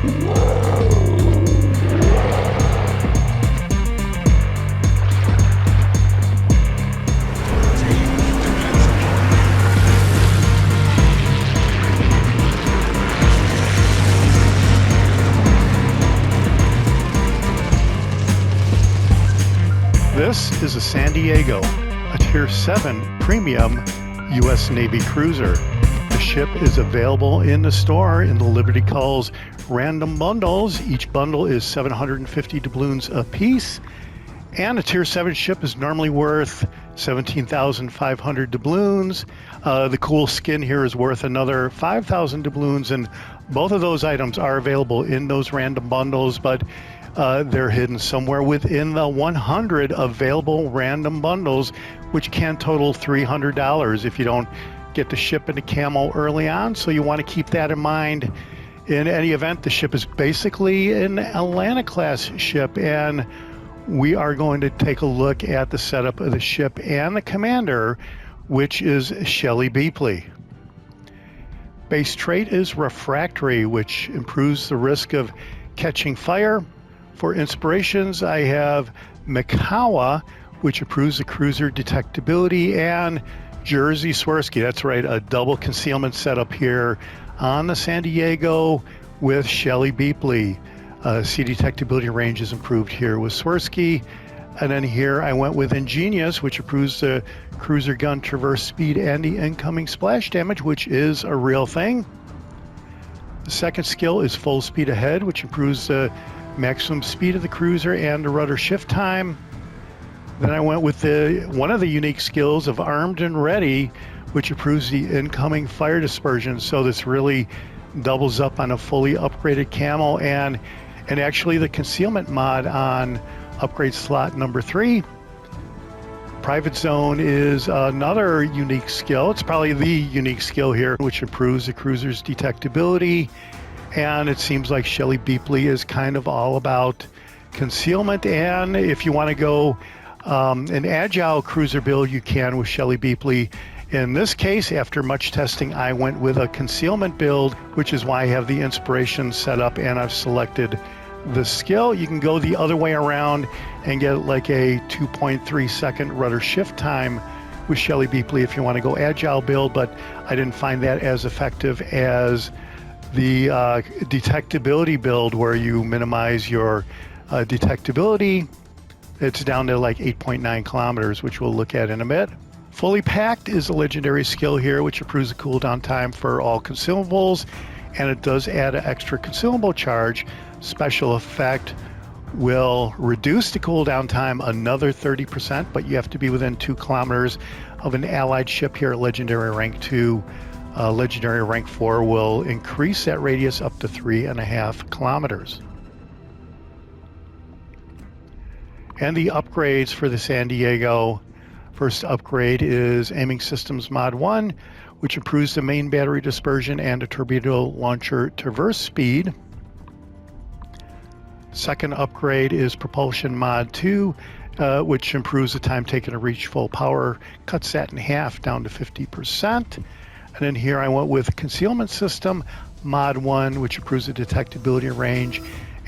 This is a San Diego, a Tier 7 premium U.S. Navy cruiser. The ship is available in the store in the Liberty Calls random bundles. Each bundle is 750 doubloons a piece, and a Tier 7 ship is normally worth 17,500 doubloons. The cool skin here is worth another 5,000 doubloons, and both of those items are available in those random bundles, but they're hidden somewhere within the 100 available random bundles, which can total $300 if you don't get the ship into camo early on. So you want to keep that in mind. In any event, the ship is basically an Atlanta-class ship, and we are going to take a look at the setup of the ship and the commander, which is Shelley Beapley. Base trait is refractory, which improves the risk of catching fire. For inspirations, I have Mikawa, which improves the cruiser detectability, and Jersey Swirsky. That's right, a double concealment setup here on the San Diego with Shelley Beapley. Sea detectability range is improved here with Swirsky. And then here I went with Ingenious, which improves the cruiser gun traverse speed and the incoming splash damage, which is a real thing. The second skill is Full Speed Ahead, which improves the maximum speed of the cruiser and the rudder shift time. Then I went with one of the unique skills of Armed and Ready, which improves the incoming fire dispersion. So this really doubles up on a fully upgraded camo, and actually the concealment mod on upgrade slot number 3. Private Zone is another unique skill. It's probably the unique skill here, which improves the cruiser's detectability. And it seems like Shelley Beapley is kind of all about concealment. And if you want to go an agile cruiser build, you can with Shelley Beapley. In this case, after much testing, I went with a concealment build, which is why I have the inspiration set up and I've selected the skill. You can go the other way around and get like a 2.3 second rudder shift time with Shelley Beapley if you want to go agile build, but I didn't find that as effective as the detectability build, where you minimize your detectability. It's down to like 8.9 kilometers, which we'll look at in a bit. Fully Packed is a legendary skill here, which improves the cooldown time for all consumables, and it does add an extra consumable charge. Special effect will reduce the cooldown time another 30%, but you have to be within 2 kilometers of an allied ship here at Legendary Rank 2. Legendary Rank 4 will increase that radius up to 3.5 kilometers. And the upgrades for the San Diego. First upgrade is Aiming Systems Mod 1, which improves the main battery dispersion and the torpedo launcher traverse speed. Second upgrade is Propulsion Mod 2, which improves the time taken to reach full power, cuts that in half down to 50%. And then here I went with Concealment System Mod 1, which improves the detectability range,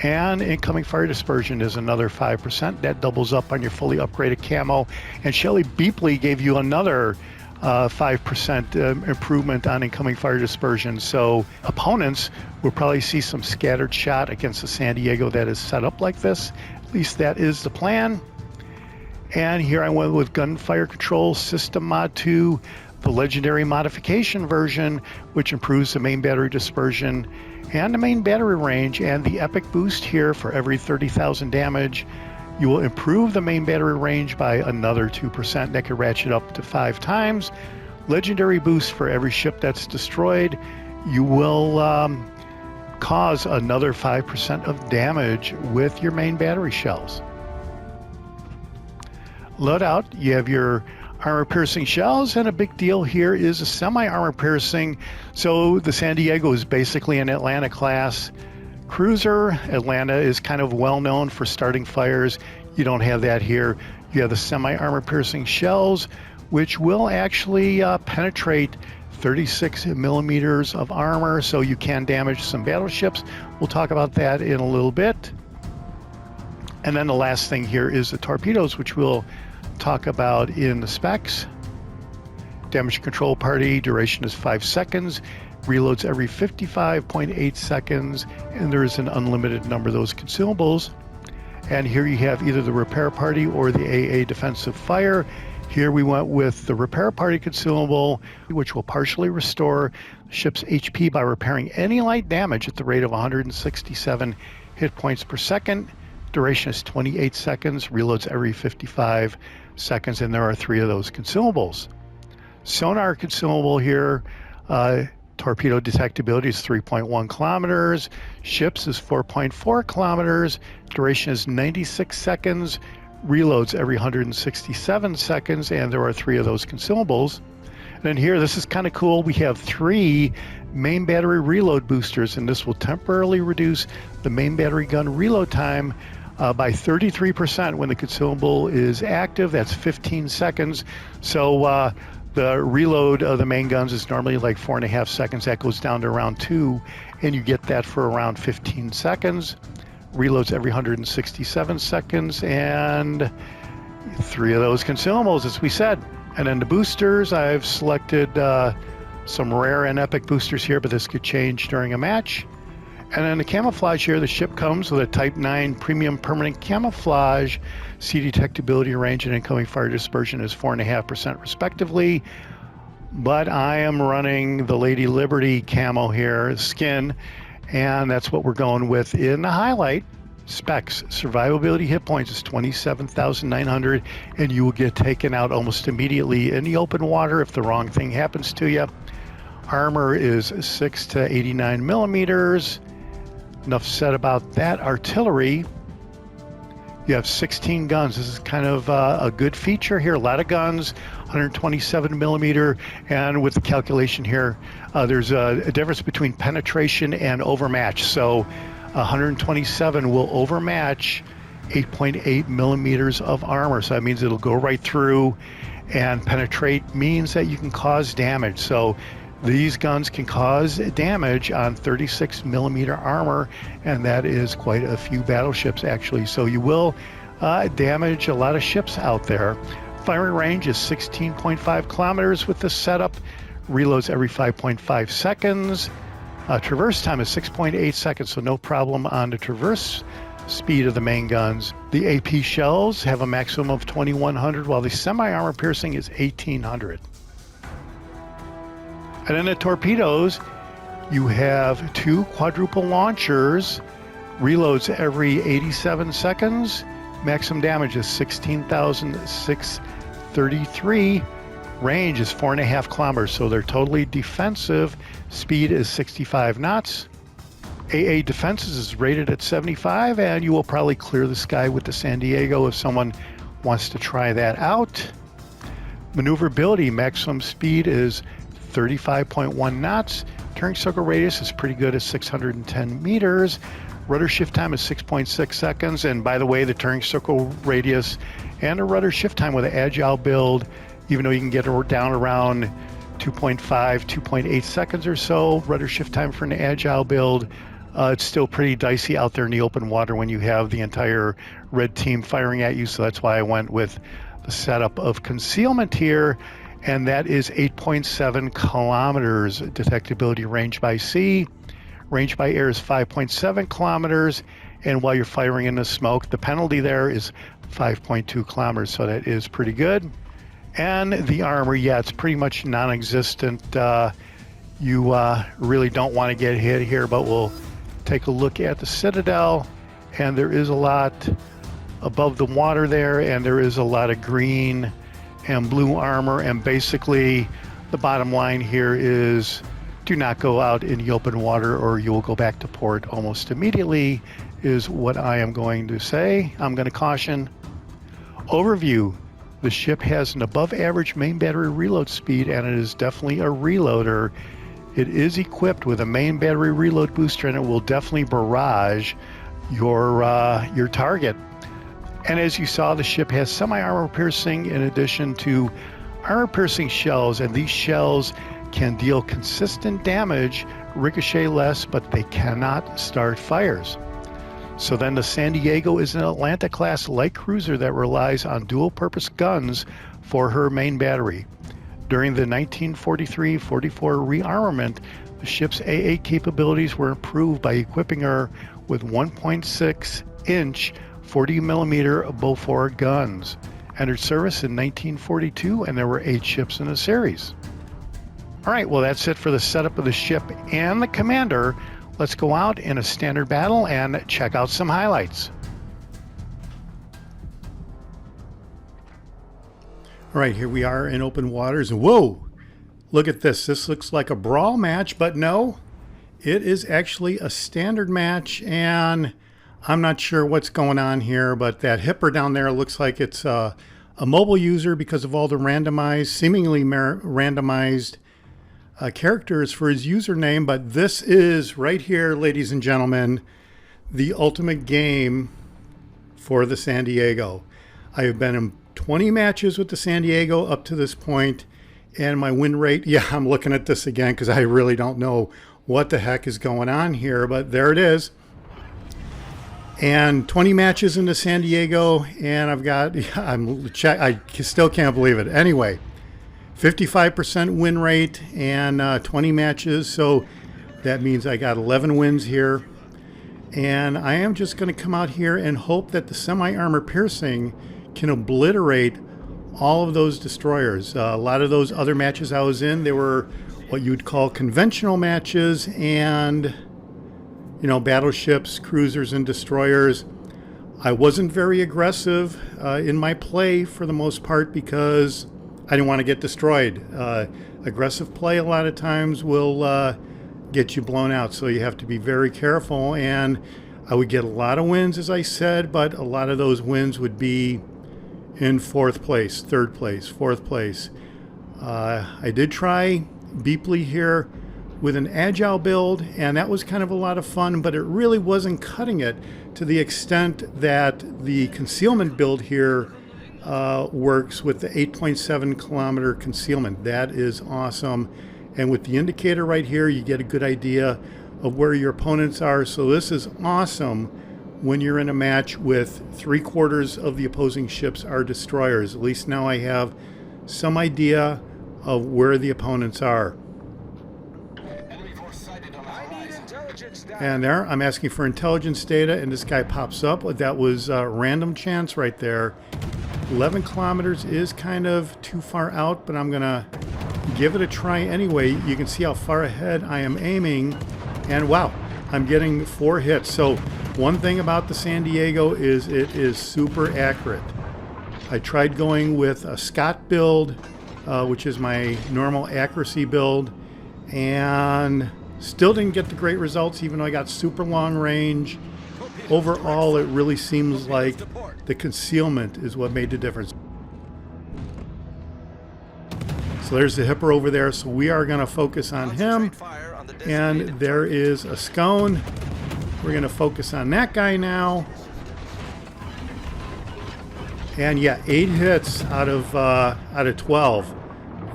and incoming fire dispersion is another 5%. That doubles up on your fully upgraded camo. And Shelley Beapley gave you another 5% improvement on incoming fire dispersion. So opponents will probably see some scattered shot against the San Diego that is set up like this. At least that is the plan. And here I went with Gunfire Control System Mod 2, the legendary modification version, which improves the main battery dispersion and the main battery range, and the epic boost here for every 30,000 damage. You will improve the main battery range by another 2%. That could ratchet up to 5 times. Legendary boost for every ship that's destroyed. You will cause another 5% of damage with your main battery shells. Loadout, you have your armor-piercing shells, and a big deal here is a semi-armor-piercing. So the San Diego is basically an Atlanta-class cruiser. Atlanta is kind of well-known for starting fires. You don't have that here. You have the semi-armor-piercing shells, which will actually penetrate 36 millimeters of armor, so you can damage some battleships. We'll talk about that in a little bit. And then the last thing here is the torpedoes, which we'll talk about in the specs. Damage control party duration is 5 seconds, reloads every 55.8 seconds, and there is an unlimited number of those consumables. And here you have either the repair party or the AA defensive fire. Here we went with the repair party consumable, which will partially restore the ship's HP by repairing any light damage at the rate of 167 hit points per second. Duration is 28 seconds, reloads every 55 seconds, and there are 3 of those consumables. Sonar consumable here, torpedo detectability is 3.1 kilometers, ships is 4.4 kilometers, duration is 96 seconds, reloads every 167 seconds, and there are 3 of those consumables. And then here, this is kind of cool, we have 3 main battery reload boosters, and this will temporarily reduce the main battery gun reload time by 33% when the consumable is active. That's 15 seconds. So the reload of the main guns is normally like 4.5 seconds. That goes down to around 2, and you get that for around 15 seconds. Reloads every 167 seconds, and 3 of those consumables, as we said. And then the boosters, I've selected some rare and epic boosters here, but this could change during a match. And then the camouflage here, the ship comes with a Type 9 premium permanent camouflage. Sea detectability range and incoming fire dispersion is 4.5% respectively. But I am running the Lady Liberty camo here, skin, and that's what we're going with in the highlight. Specs, survivability hit points is 27,900, and you will get taken out almost immediately in the open water if the wrong thing happens to you. Armor is 6 to 89 millimeters. Enough said about that. Artillery, you have 16 guns. This is kind of a good feature here. A lot of guns, 127 millimeter, and with the calculation here, there's a difference between penetration and overmatch. So 127 will overmatch 8.8 millimeters of armor. So that means it'll go right through, and penetrate means that you can cause damage. So these guns can cause damage on 36 millimeter armor, and that is quite a few battleships actually. So you will damage a lot of ships out there. Firing range is 16.5 kilometers with this setup. Reloads every 5.5 seconds. Traverse time is 6.8 seconds, so no problem on the traverse speed of the main guns. The AP shells have a maximum of 2,100, while the semi-armor piercing is 1,800. And then the torpedoes, you have 2 quadruple launchers, reloads every 87 seconds, maximum damage is 16,633, range is 4.5 kilometers, so they're totally defensive, speed is 65 knots. AA defenses is rated at 75, and you will probably clear the sky with the San Diego if someone wants to try that out. Maneuverability, maximum speed is 35.1 knots. Turning circle radius is pretty good at 610 meters. Rudder shift time is 6.6 seconds. And by the way, the turning circle radius and the rudder shift time with an agile build, even though you can get down around 2.5, 2.8 seconds or so, rudder shift time for an agile build, it's still pretty dicey out there in the open water when you have the entire red team firing at you. So that's why I went with the setup of concealment here. And that is 8.7 kilometers detectability range by sea. Range by air is 5.7 kilometers. And while you're firing in the smoke, the penalty there is 5.2 kilometers. So that is pretty good. And the armor, yeah, it's pretty much non-existent. You really don't want to get hit here, but we'll take a look at the Citadel. And there is a lot above the water there, and there is a lot of green and blue armor, and basically the bottom line here is do not go out in the open water or you will go back to port almost immediately, is what I am going to say. I'm going to caution. Overview. The ship has an above average main battery reload speed, and it is definitely a reloader. It is equipped with a main battery reload booster, and it will definitely barrage your target. And as you saw, the ship has semi-armor piercing in addition to armor piercing shells, and these shells can deal consistent damage, ricochet less, but they cannot start fires. So then the San Diego is an Atlanta-class light cruiser that relies on dual-purpose guns for her main battery. During the 1943-44 rearmament, the ship's AA capabilities were improved by equipping her with 1.6-inch 40mm Bofors guns. Entered service in 1942, and there were 8 ships in the series. All right, well, that's it for the setup of the ship and the commander. Let's go out in a standard battle and check out some highlights. All right, here we are in open waters. Whoa, look at this. This looks like a brawl match, but no, it is actually a standard match, and I'm not sure what's going on here, but that hipper down there looks like it's a mobile user because of all the randomized, seemingly randomized characters for his username. But this is right here, ladies and gentlemen, the ultimate game for the San Diego. I have been in 20 matches with the San Diego up to this point, and my win rate, yeah, I'm looking at this again because I really don't know what the heck is going on here, but there it is. And 20 matches into San Diego, and I've got, I still can't believe it. Anyway, 55% win rate and 20 matches, so that means I got 11 wins here. And I am just going to come out here and hope that the semi-armor piercing can obliterate all of those destroyers. A lot of those other matches I was in, they were what you'd call conventional matches, and you know, battleships, cruisers, and destroyers. I wasn't very aggressive in my play for the most part because I didn't want to get destroyed. Aggressive play a lot of times will get you blown out, so you have to be very careful. And I would get a lot of wins, as I said, but a lot of those wins would be in 4th place, 3rd place, 4th place. I did try Beapley here with an agile build, and that was kind of a lot of fun, but it really wasn't cutting it to the extent that the concealment build here works with the 8.7 kilometer concealment. That is awesome. And with the indicator right here, you get a good idea of where your opponents are. So this is awesome when you're in a match with 3/4 of the opposing ships are destroyers. At least now I have some idea of where the opponents are. And there, I'm asking for intelligence data, and this guy pops up. That was random chance right there. 11 kilometers is kind of too far out, but I'm going to give it a try anyway. You can see how far ahead I am aiming, and wow, I'm getting 4 hits. So one thing about the San Diego is it is super accurate. I tried going with a Scott build, which is my normal accuracy build, and still didn't get the great results, even though I got super long range. Overall, it really seems like the concealment is what made the difference. So there's the hipper over there, so we are going to focus on him. And there is a Skåne. We're going to focus on that guy now. And yeah, 8 hits out of 12.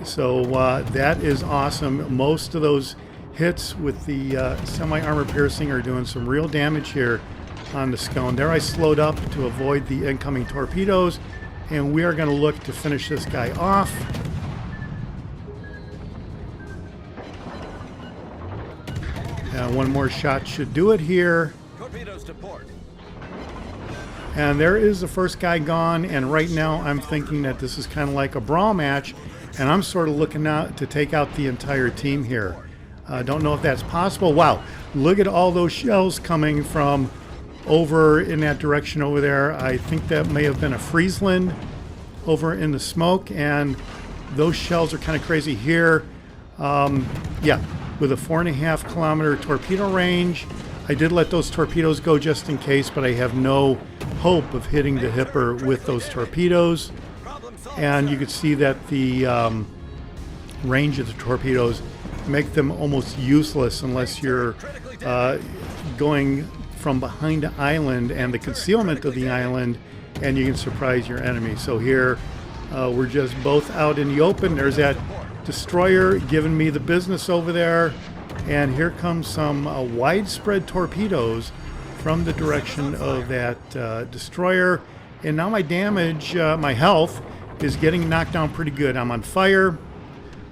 So that is awesome. Most of those hits with the semi-armor piercing are doing some real damage here on the Skåne. There I slowed up to avoid the incoming torpedoes, and we are going to look to finish this guy off. One more shot should do it here. Torpedoes to port. And there is the first guy gone, and right now I'm thinking that this is kind of like a brawl match, and I'm sort of looking out to take out the entire team here. Don't know if that's possible. Wow, look at all those shells coming from over in that direction over there. I think that may have been a Friesland over in the smoke, and those shells are kind of crazy here. Yeah, with a 4.5 kilometer torpedo range. I did let those torpedoes go just in case, but I have no hope of hitting the hipper with those torpedoes. And you can see that the range of the torpedoes make them almost useless unless you're going from behind the island and the concealment of the island, and you can surprise your enemy. So here we're just both out in the open. There's that destroyer giving me the business over there. And here comes some widespread torpedoes from the direction of that destroyer. And now my damage, my health, is getting knocked down pretty good. I'm on fire.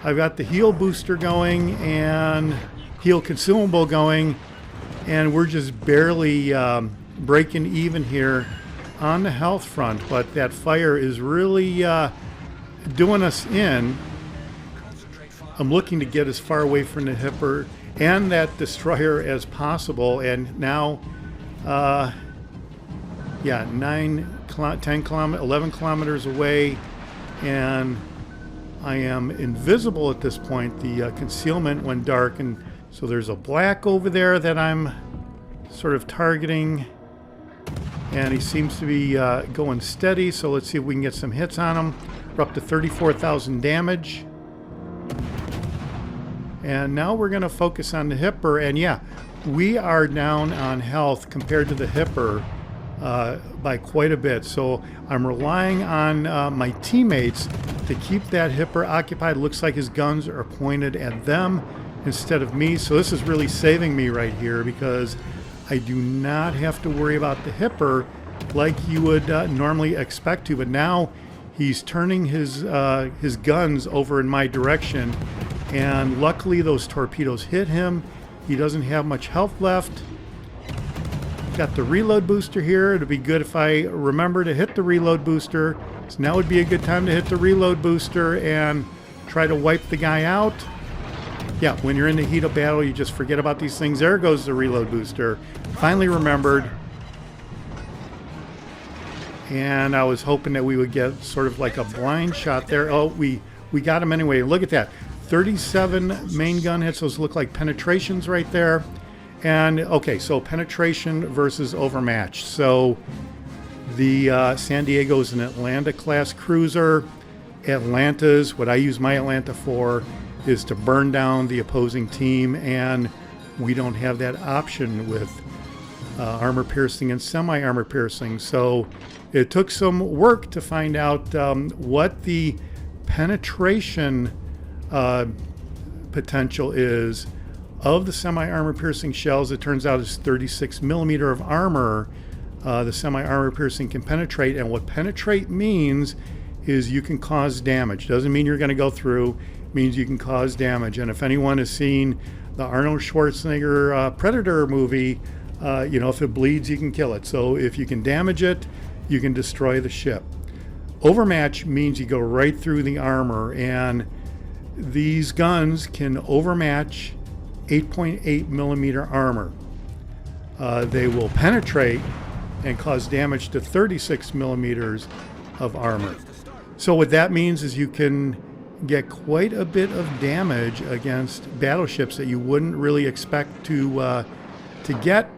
I've got the heal booster going and heal consumable going. And we're just barely breaking even here on the health front. But that fire is really doing us in. I'm looking to get as far away from the hipper and that destroyer as possible. And now, 9, 10 kilometers, 11 kilometers away, and I am invisible at this point. The concealment went dark, and so there's a black over there that I'm sort of targeting, and he seems to be going steady. So let's see if we can get some hits on him. We're up to 34,000 damage. And now we're going to focus on the hipper, and yeah, we are down on health compared to the hipper by quite a bit. So I'm relying on my teammates to keep that hipper occupied. Looks like his guns are pointed at them instead of me. So this is really saving me right here, because I do not have to worry about the hipper like you would normally expect to. But now he's turning his guns over in my direction. And luckily those torpedoes hit him. He doesn't have much health left. Got the reload booster here. It'd be good if I remember to hit the reload booster. So now would be a good time to hit the reload booster and try to wipe the guy out. Yeah, when you're in the heat of battle, you just forget about these things. There goes the reload booster. Finally remembered. And I was hoping that we would get sort of like a blind shot there. Oh, we got him anyway. Look at that. 37 main gun hits. Those look like penetrations right there. And okay, so penetration versus overmatch. So the San Diego is an Atlanta class cruiser. Atlanta's, what I use my Atlanta for, is to burn down the opposing team, and we don't have that option with armor piercing and semi-armor piercing. So it took some work to find out what the penetration potential is of the semi-armor piercing shells. It turns out it's 36 millimeter of armor. The semi-armor piercing can penetrate, and what penetrate means is you can cause damage. Doesn't mean you're going to go through. It means you can cause damage. And if anyone has seen the Arnold Schwarzenegger Predator movie, you know, if it bleeds, you can kill it. So if you can damage it, you can destroy the ship. Overmatch means you go right through the armor, and these guns can overmatch 8.8 millimeter armor. They will penetrate and cause damage to 36 millimeters of armor. So what that means is you can get quite a bit of damage against battleships that you wouldn't really expect to get.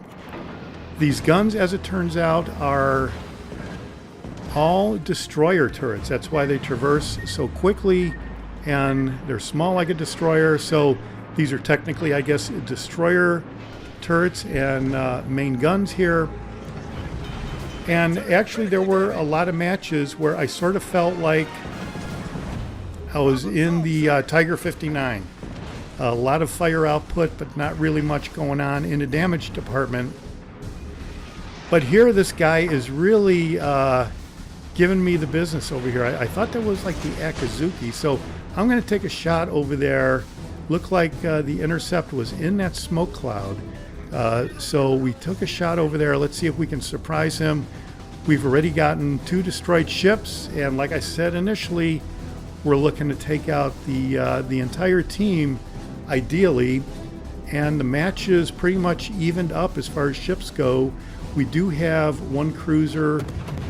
These guns, as it turns out, are all destroyer turrets. That's why they traverse so quickly, and they're small like a destroyer. So these are technically, I guess, destroyer turrets and main guns here. And actually there were a lot of matches where I sort of felt like I was in the Tiger 59. A lot of fire output, but not really much going on in the damage department. But here this guy is really giving me the business over here. I thought that was like the Akazuki. So I'm going to take a shot over there. Looked like the intercept was in that smoke cloud. So we took a shot over there. Let's see if we can surprise him. We've already gotten 2 destroyed ships, and like I said initially, we're looking to take out the entire team, ideally. And the match is pretty much evened up as far as ships go. We do have 1 cruiser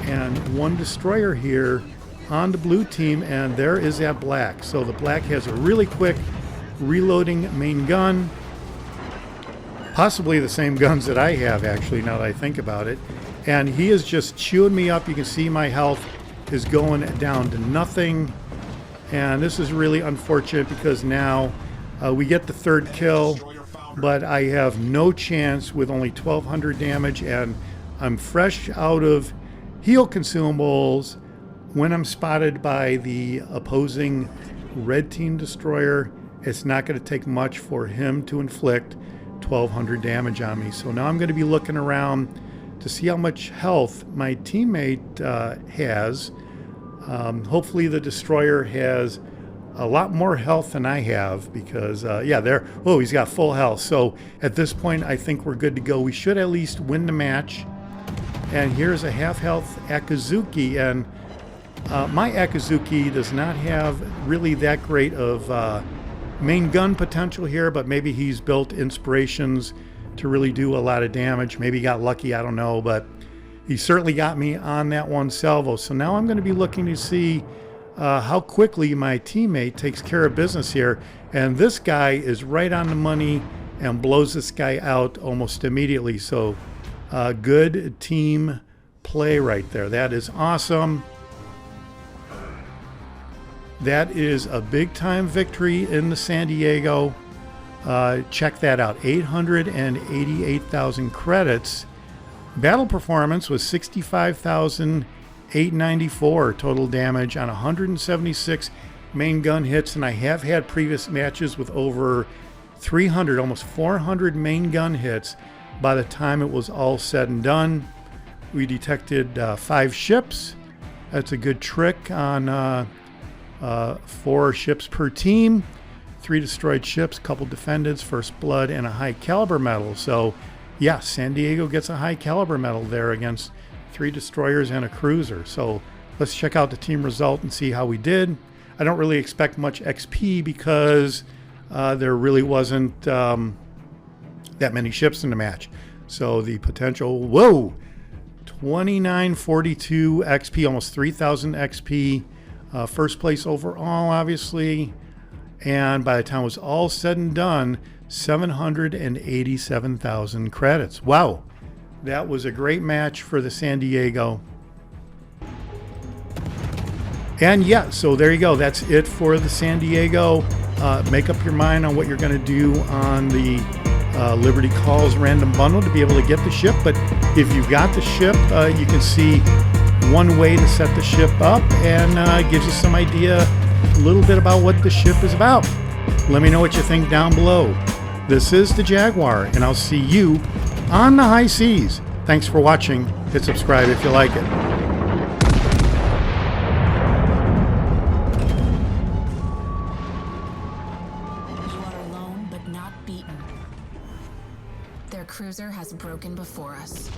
and 1 destroyer here on the blue team, and there is that black. So the black has a really quick reloading main gun. Possibly the same guns that I have, actually, now that I think about it. And he is just chewing me up. You can see my health is going down to nothing. And this is really unfortunate because now we get the 3rd kill, but I have no chance with only 1,200 damage, and I'm fresh out of heal consumables when I'm spotted by the opposing red team destroyer. It's not going to take much for him to inflict 1,200 damage on me. So now I'm going to be looking around to see how much health my teammate has. Hopefully the destroyer has a lot more health than I have, because yeah, there, oh, he's got full health. So at this point I think we're good to go. We should at least win the match. And here's a half health Akazuki, and my Akazuki does not have really that great of main gun potential here, but maybe he's built inspirations to really do a lot of damage. Maybe he got lucky, I don't know, but he certainly got me on that one salvo. So now I'm going to be looking to see how quickly my teammate takes care of business here. And this guy is right on the money and blows this guy out almost immediately. So good team play right there. That is awesome. That is a big time victory in the San Diego. Check that out, 888,000 credits. Battle performance was 65,894 total damage on 176 main gun hits, and I have had previous matches with over 300, almost 400 main gun hits by the time it was all said and done. We detected 5 ships. That's a good trick on 4 ships per team. 3 destroyed ships, couple defendants, first blood, and a high caliber medal. So yeah, San Diego gets a high caliber medal there against 3 destroyers and a cruiser. So let's check out the team result and see how we did. I don't really expect much XP because there really wasn't that many ships in the match. So the potential, whoa, 2942 XP, almost 3,000 XP. First place overall, obviously. And by the time it was all said and done, 787,000 credits. Wow, that was a great match for the San Diego. And yeah, so there you go. That's it for the San Diego. Make up your mind on what you're going to do on the Liberty Calls random bundle to be able to get the ship. But if you've got the ship, you can see one way to set the ship up, and gives you some idea a little bit about what the ship is about. Let me know what you think down below. This is the Jaguar, and I'll see you on the high seas. Thanks for watching. Hit subscribe if you like it. You are alone but not beaten. Their cruiser has broken before us.